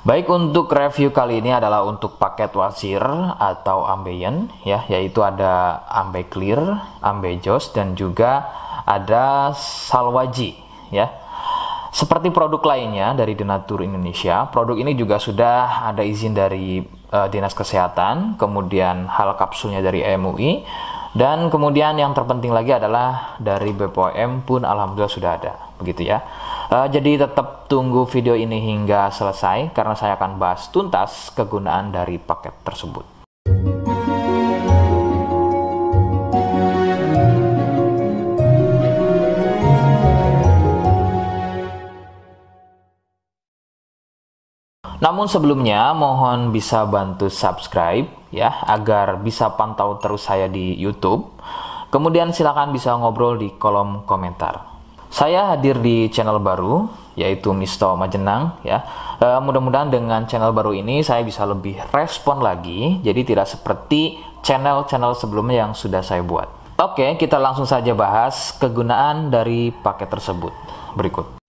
Baik, untuk review kali ini adalah untuk paket wasir atau ambeien ya, yaitu ada ambe clear, ambe jos, dan juga ada salwaji ya. Seperti produk lainnya dari Denatur Indonesia, produk ini juga sudah ada izin dari Dinas Kesehatan, kemudian hal kapsulnya dari MUI, dan kemudian yang terpenting lagi adalah dari BPOM pun alhamdulillah sudah ada, begitu ya. Jadi tetap tunggu video ini hingga selesai karena saya akan bahas tuntas kegunaan dari paket tersebut. Namun sebelumnya mohon bisa bantu subscribe ya agar bisa pantau terus saya di YouTube. Kemudian silakan bisa ngobrol di kolom komentar. Saya hadir di channel baru yaitu Misto Majenang ya. Mudah-mudahan dengan channel baru ini saya bisa lebih respon lagi, jadi tidak seperti channel-channel sebelumnya yang sudah saya buat. Oke, kita langsung saja bahas kegunaan dari paket tersebut berikut.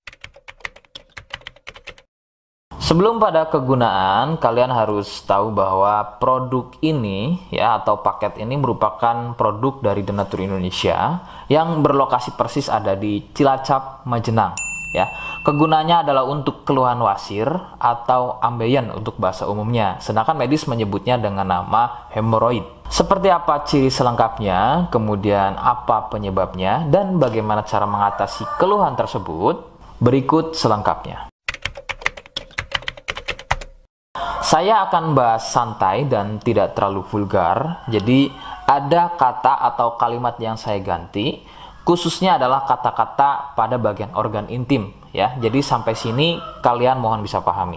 Sebelum pada kegunaan, kalian harus tahu bahwa produk ini ya atau paket ini merupakan produk dari Denatur Indonesia yang berlokasi persis ada di Cilacap, Majenang ya. Kegunaannya adalah untuk keluhan wasir atau ambeien untuk bahasa umumnya, sedangkan medis menyebutnya dengan nama hemoroid. Seperti apa ciri selengkapnya, kemudian apa penyebabnya, dan bagaimana cara mengatasi keluhan tersebut, berikut selengkapnya. Saya akan bahas santai dan tidak terlalu vulgar, jadi ada kata atau kalimat yang saya ganti, khususnya adalah kata-kata pada bagian organ intim ya. Jadi sampai sini kalian mohon bisa pahami.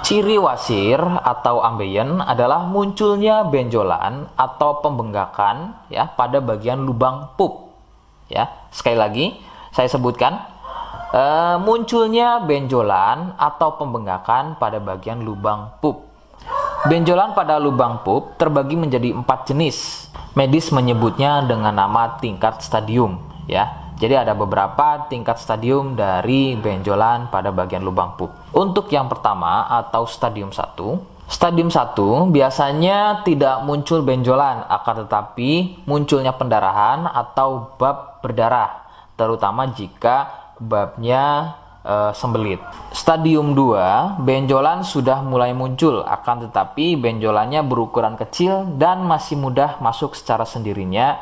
Ciri wasir atau ambeien adalah munculnya benjolan atau pembengkakan ya pada bagian lubang pup ya. Sekali lagi saya sebutkan, munculnya benjolan atau pembengkakan pada bagian lubang pup. Benjolan pada lubang pup terbagi menjadi 4 jenis. Medis menyebutnya dengan nama tingkat stadium ya. Jadi ada beberapa tingkat stadium dari benjolan pada bagian lubang pup. Untuk yang pertama atau stadium 1, stadium 1 biasanya tidak muncul benjolan, akan tetapi munculnya pendarahan atau bab berdarah, terutama jika babnya sembelit. Stadium 2, benjolan sudah mulai muncul, akan tetapi benjolannya berukuran kecil dan masih mudah masuk secara sendirinya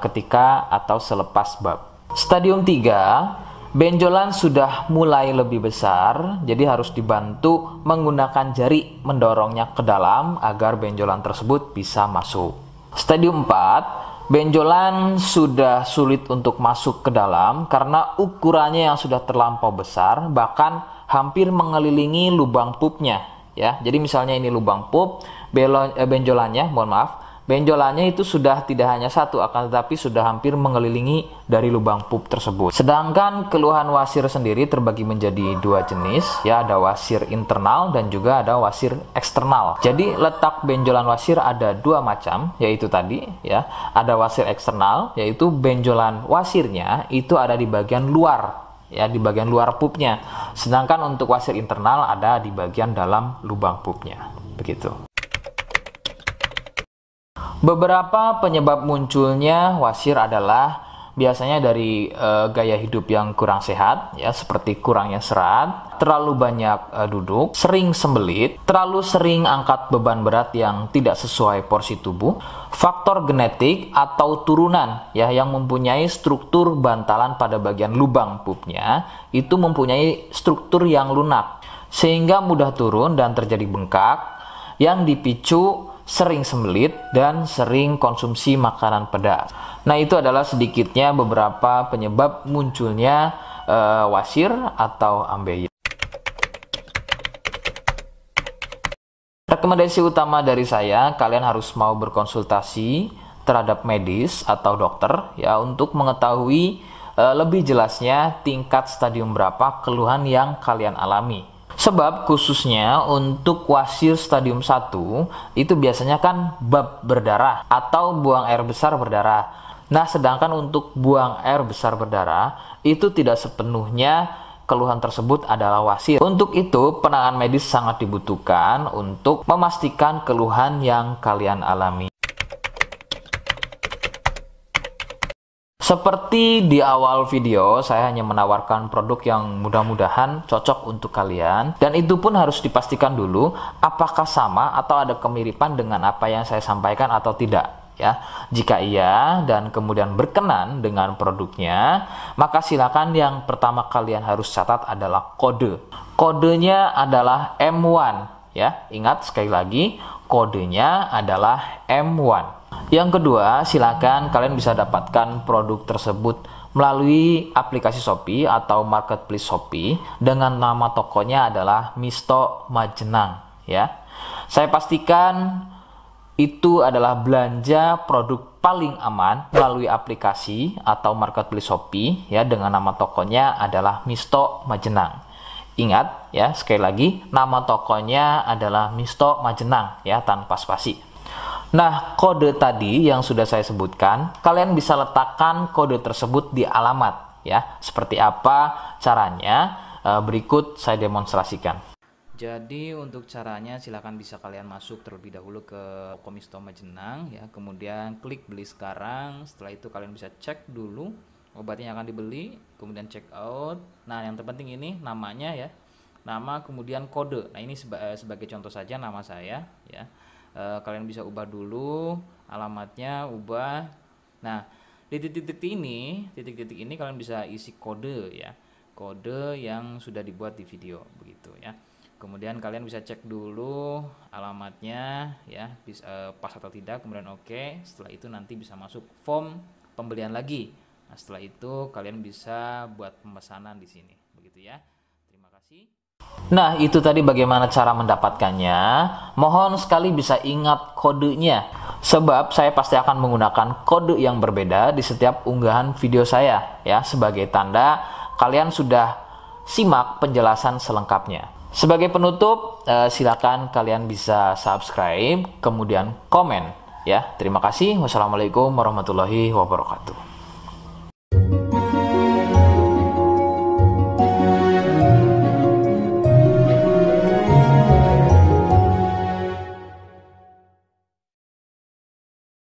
ketika atau selepas bab. Stadium 3, benjolan sudah mulai lebih besar, jadi harus dibantu menggunakan jari mendorongnya ke dalam agar benjolan tersebut bisa masuk. Stadium 4, benjolan sudah sulit untuk masuk ke dalam karena ukurannya yang sudah terlampau besar, bahkan hampir mengelilingi lubang pupnya ya. Jadi misalnya ini lubang pup, benjolannya, benjolannya itu sudah tidak hanya satu, akan tetapi sudah hampir mengelilingi dari lubang pup tersebut. Sedangkan keluhan wasir sendiri terbagi menjadi 2 jenis ya, ada wasir internal dan juga ada wasir eksternal. Jadi letak benjolan wasir ada 2 macam, yaitu tadi ya, ada wasir eksternal yaitu benjolan wasirnya itu ada di bagian luar ya, di bagian luar pupnya. Sedangkan untuk wasir internal ada di bagian dalam lubang pupnya. Begitu. Beberapa penyebab munculnya wasir adalah biasanya dari gaya hidup yang kurang sehat ya, seperti kurangnya serat, terlalu banyak duduk, sering sembelit, terlalu sering angkat beban berat yang tidak sesuai porsi tubuh, faktor genetik atau turunan ya yang mempunyai struktur bantalan pada bagian lubang pupnya itu mempunyai struktur yang lunak sehingga mudah turun dan terjadi bengkak yang dipicu sering sembelit dan sering konsumsi makanan pedas. Nah, itu adalah sedikitnya beberapa penyebab munculnya wasir atau ambeien. Rekomendasi utama dari saya, kalian harus mau berkonsultasi terhadap medis atau dokter ya untuk mengetahui lebih jelasnya tingkat stadium berapa keluhan yang kalian alami. Sebab khususnya untuk wasir stadium 1 itu biasanya kan bab berdarah atau buang air besar berdarah. Nah, sedangkan untuk buang air besar berdarah itu tidak sepenuhnya keluhan tersebut adalah wasir. Untuk itu, penanganan medis sangat dibutuhkan untuk memastikan keluhan yang kalian alami. Seperti di awal video, saya hanya menawarkan produk yang mudah-mudahan cocok untuk kalian. Dan itu pun harus dipastikan dulu apakah sama atau ada kemiripan dengan apa yang saya sampaikan atau tidak. Ya, jika iya dan kemudian berkenan dengan produknya, maka silakan yang pertama kalian harus catat adalah kode. Kodenya adalah M1. Ya, ingat sekali lagi, kodenya adalah M1. Yang kedua, silakan kalian bisa dapatkan produk tersebut melalui aplikasi Shopee atau marketplace Shopee dengan nama tokonya adalah Misto Majenang. Ya, saya pastikan itu adalah belanja produk paling aman melalui aplikasi atau marketplace Shopee ya, dengan nama tokonya adalah Misto Majenang. Ingat ya, sekali lagi nama tokonya adalah Misto Majenang ya, tanpa spasi. Nah, kode tadi yang sudah saya sebutkan, kalian bisa letakkan kode tersebut di alamat ya. Seperti apa caranya? Berikut saya demonstrasikan. Jadi untuk caranya silakan bisa kalian masuk terlebih dahulu ke toko Misto Majenang ya, kemudian klik beli sekarang. Setelah itu kalian bisa cek dulu obatnya yang akan dibeli, kemudian check out. Nah, yang terpenting ini namanya ya. Nama kemudian kode. Nah, ini sebagai contoh saja nama saya ya. Kalian bisa ubah dulu alamatnya, ubah. Nah, di titik-titik ini kalian bisa isi kode ya, kode yang sudah dibuat di video begitu ya. Kemudian kalian bisa cek dulu alamatnya ya, pas atau tidak, kemudian oke. Setelah itu nanti bisa masuk form pembelian lagi. Nah, setelah itu kalian bisa buat pemesanan di sini begitu ya. Terima kasih. Nah, itu tadi bagaimana cara mendapatkannya. Mohon sekali bisa ingat kodenya, sebab saya pasti akan menggunakan kode yang berbeda di setiap unggahan video saya ya, sebagai tanda kalian sudah simak penjelasan selengkapnya. Sebagai penutup, silakan kalian bisa subscribe kemudian komen ya. Terima kasih. Wassalamualaikum warahmatullahi wabarakatuh.